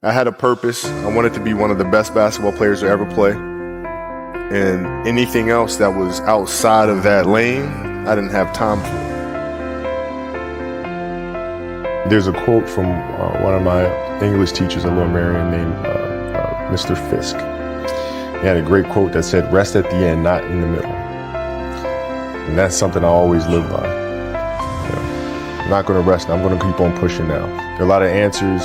I had a purpose. I wanted to be one of the best basketball players to ever play. And anything else that was outside of that lane, I didn't have time for. There's a quote from one of my English teachers at Lower Merion named Mr. Fisk. He had a great quote that said, "Rest at the end, not in the middle." And that's something I always live by. I'm not going to rest. I'm going to keep on pushing now. There are a lot of answers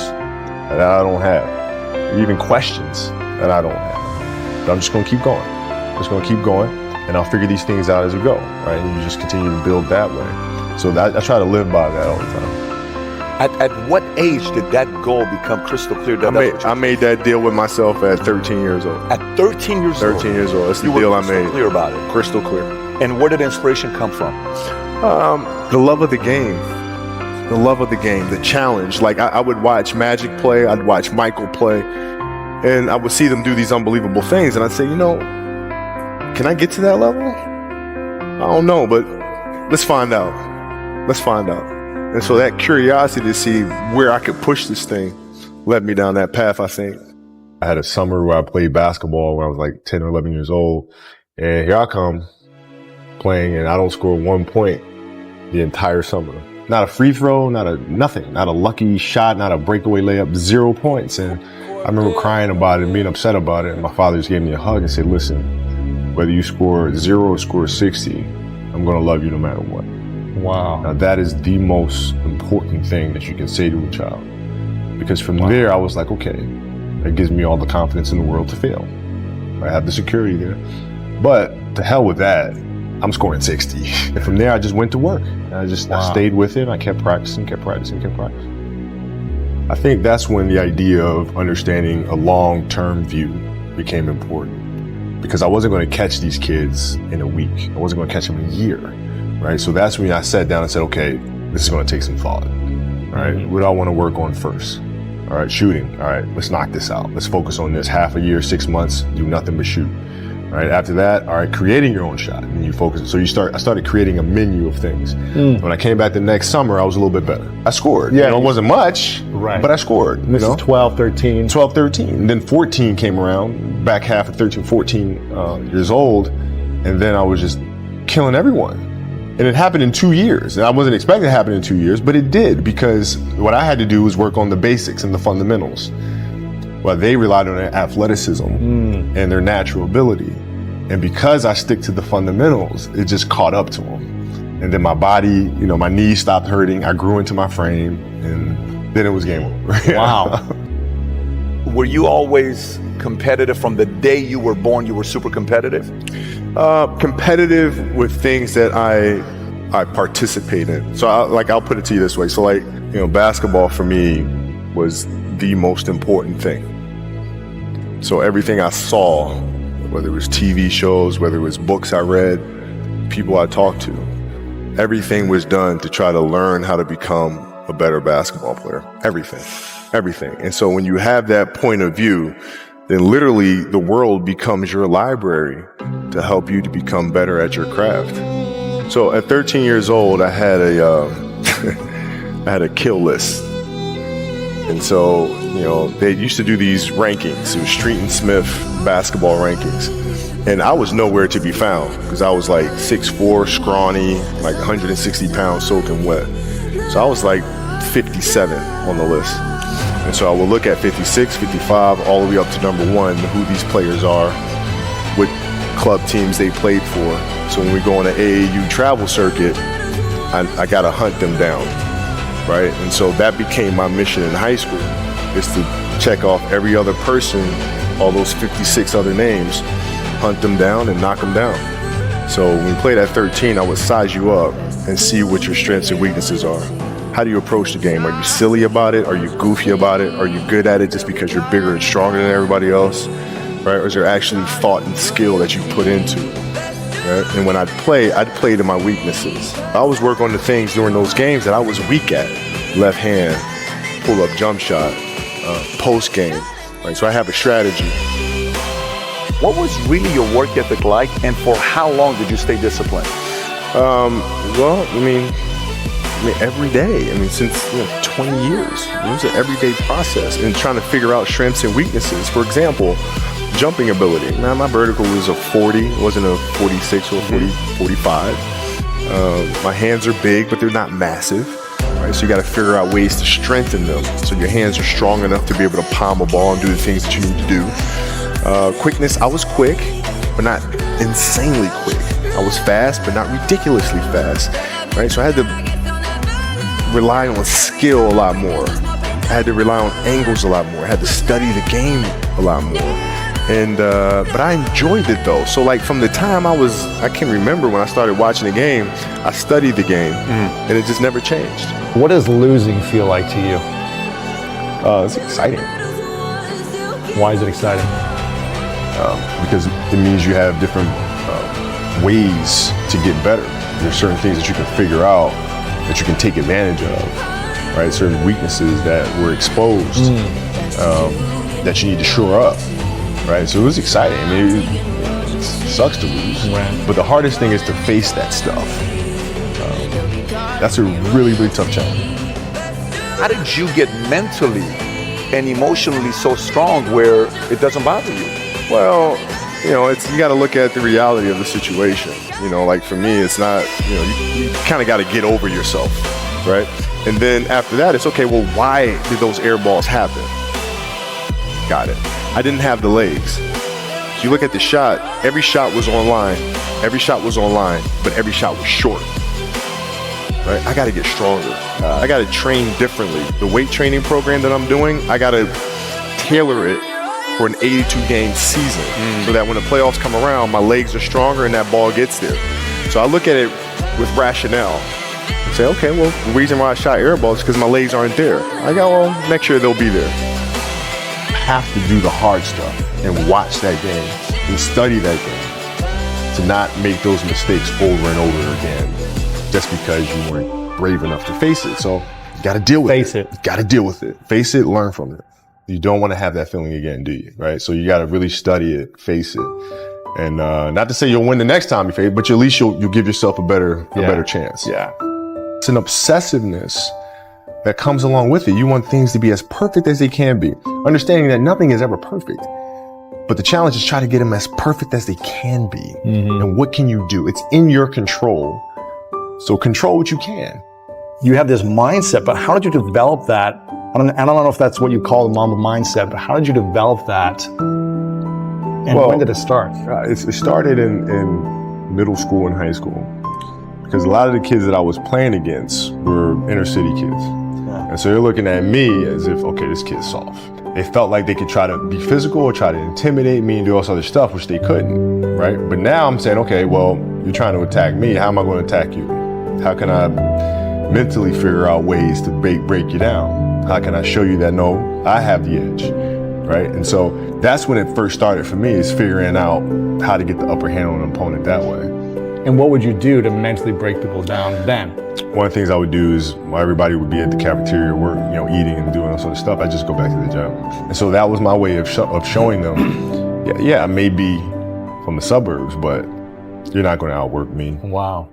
that I don't have, even questions that I don't have. But I'm just going to keep going. I'm just going to keep going, and I'll figure these things out as we go, right? And you just continue to build that way. So I try to live by that all the time. At what age did that goal become crystal clear? I made that deal with myself at 13 years old. At 13 years old? 13 years old. That's the deal I made. Crystal clear about it? Crystal clear. And where did inspiration come from? The love of the game. The love of the game, the challenge. Like I would watch Magic play, I'd watch Michael play, and I would see them do these unbelievable things, and I'd say, can I get to that level? I don't know, but let's find out. Let's find out. And so that curiosity to see where I could push this thing led me down that path, I think. I had a summer where I played basketball when I was like 10 or 11 years old, and here I come playing, and I don't score 1 point the entire summer. Not a free throw, nothing, not a lucky shot, not a breakaway layup, 0 points. And I remember crying about it and being upset about it. And my father just gave me a hug and said, "Listen, whether you score 0 or score 60, I'm going to love you no matter what." Wow. Now that is the most important thing that you can say to a child. Because from there, I was like, okay, that gives me all the confidence in the world to fail. I have the security there. But to hell with that. I'm scoring 60. And from there, I just went to work. I stayed with it. I kept practicing. I think that's when the idea of understanding a long-term view became important, because I wasn't going to catch these kids in a week. I wasn't going to catch them in a year, right? So that's when I sat down and said, okay, this is going to take some thought, all right? What do I want to work on first? All right, shooting. All right, let's knock this out. Let's focus on this. Half a year, 6 months, do nothing but shoot. Right after that, all right, creating your own shot, and you focus. So I started creating a menu of things. When I came back the next summer, I was a little bit better. I scored. Yeah, it wasn't much, right? But I scored. This is 12, 13. 12, 13. And then 14 came around, back half of 13, 14 years old, and then I was just killing everyone. And it happened in 2 years. And I wasn't expecting it to happen in 2 years, but it did, because what I had to do was work on the basics and the fundamentals. Well, they relied on their athleticism and their natural ability. And because I stick to the fundamentals, it just caught up to them. And then my body, my knees stopped hurting. I grew into my frame, and then it was game over. Wow. Were you always competitive from the day you were born? You were super competitive? Competitive with things that I participate in. So I'll put it to you this way. So basketball for me was the most important thing. So everything I saw, whether it was TV shows, whether it was books I read, people I talked to, everything was done to try to learn how to become a better basketball player. Everything. And so when you have that point of view, then literally the world becomes your library to help you to become better at your craft. So at 13 years old, I had I had a kill list. And so, they used to do these rankings. It was Street and Smith basketball rankings. And I was nowhere to be found, because I was like 6'4", scrawny, like 160 pounds soaking wet. So I was like 57 on the list. And so I would look at 56, 55, all the way up to number 1, who these players are, what club teams they played for. So when we go on an AAU travel circuit, I got to hunt them down. Right? And so that became my mission in high school, is to check off every other person, all those 56 other names, hunt them down and knock them down. So when we played at 13, I would size you up and see what your strengths and weaknesses are. How do you approach the game? Are you silly about it? Are you goofy about it? Are you good at it just because you're bigger and stronger than everybody else? Right? Or is there actually thought and skill that you put into it? Right? And when I'd play to my weaknesses. I always work on the things during those games that I was weak at. Left hand, pull-up jump shot, post game. Right? So I have a strategy. What was really your work ethic like, and for how long did you stay disciplined? I mean, every day. I mean, since 20 years. It was an everyday process and trying to figure out strengths and weaknesses. For example, jumping ability. Now, my vertical was a 40, it wasn't a 46 or 45. My hands are big, but they're not massive. Right? So you got to figure out ways to strengthen them so your hands are strong enough to be able to palm a ball and do the things that you need to do. Quickness, I was quick, but not insanely quick. I was fast, but not ridiculously fast. Right? So I had to rely on skill a lot more. I had to rely on angles a lot more. I had to study the game a lot more. And but I enjoyed it though. So like from the time I can remember when I started watching the game, I studied the game, and it just never changed. What does losing feel like to you? It's exciting Why is it exciting? because it means you have different ways to get better. There's certain things that you can figure out that you can take advantage of, right? Certain weaknesses that were exposed that you need to shore up, right? So it was exciting. I mean, it sucks to lose, Right. but the hardest thing is to face that stuff. That's a really, really tough challenge. How did you get mentally and emotionally so strong where it doesn't bother you? Well, you got to look at the reality of the situation. Like for me, it's not, you kind of got to get over yourself, right? And then after that, it's okay, well, why did those air balls happen? Got it. I didn't have the legs. So you look at the shot, every shot was online, but every shot was short. Right? I got to get stronger. I got to train differently. The weight training program that I'm doing, I got to tailor it for an 82-game season so that when the playoffs come around, my legs are stronger and that ball gets there. So I look at it with rationale and say, okay, well, the reason why I shot air balls is because my legs aren't there. I go, well, next year they'll be there. Have to do the hard stuff and watch that game and study that game to not make those mistakes over and over again just because you weren't brave enough to face it. So you got to deal with Face it. Got to deal with it. Face it, learn from it. You don't want to have that feeling again, do you? Right? So you got to really study it, face it. And not to say you'll win the next time you face it, but at least you'll give yourself a better chance. Yeah. It's an obsessiveness that comes along with it. You want things to be as perfect as they can be, understanding that nothing is ever perfect. But the challenge is try to get them as perfect as they can be. And what can you do? It's in your control. So control what you can. You have this mindset, but how did you develop that? I don't know if that's what you call the Mamba mindset, but how did you develop that? And when did it start? It started in middle school and high school because a lot of the kids that I was playing against were inner city kids. And so they're looking at me as if, okay, this kid's soft. They felt like they could try to be physical or try to intimidate me and do all this other stuff, which they couldn't, right? But now I'm saying, okay, well, you're trying to attack me. How am I going to attack you? How can I mentally figure out ways to break you down? How can I show you that, no, I have the edge, right? And so that's when it first started for me, is figuring out how to get the upper hand on an opponent that way. And what would you do to mentally break people down then? One of the things I would do is while everybody would be at the cafeteria eating and doing all sort of stuff, I just go back to the gym. And so that was my way of showing them, yeah, I may be from the suburbs, but you're not going to outwork me. Wow.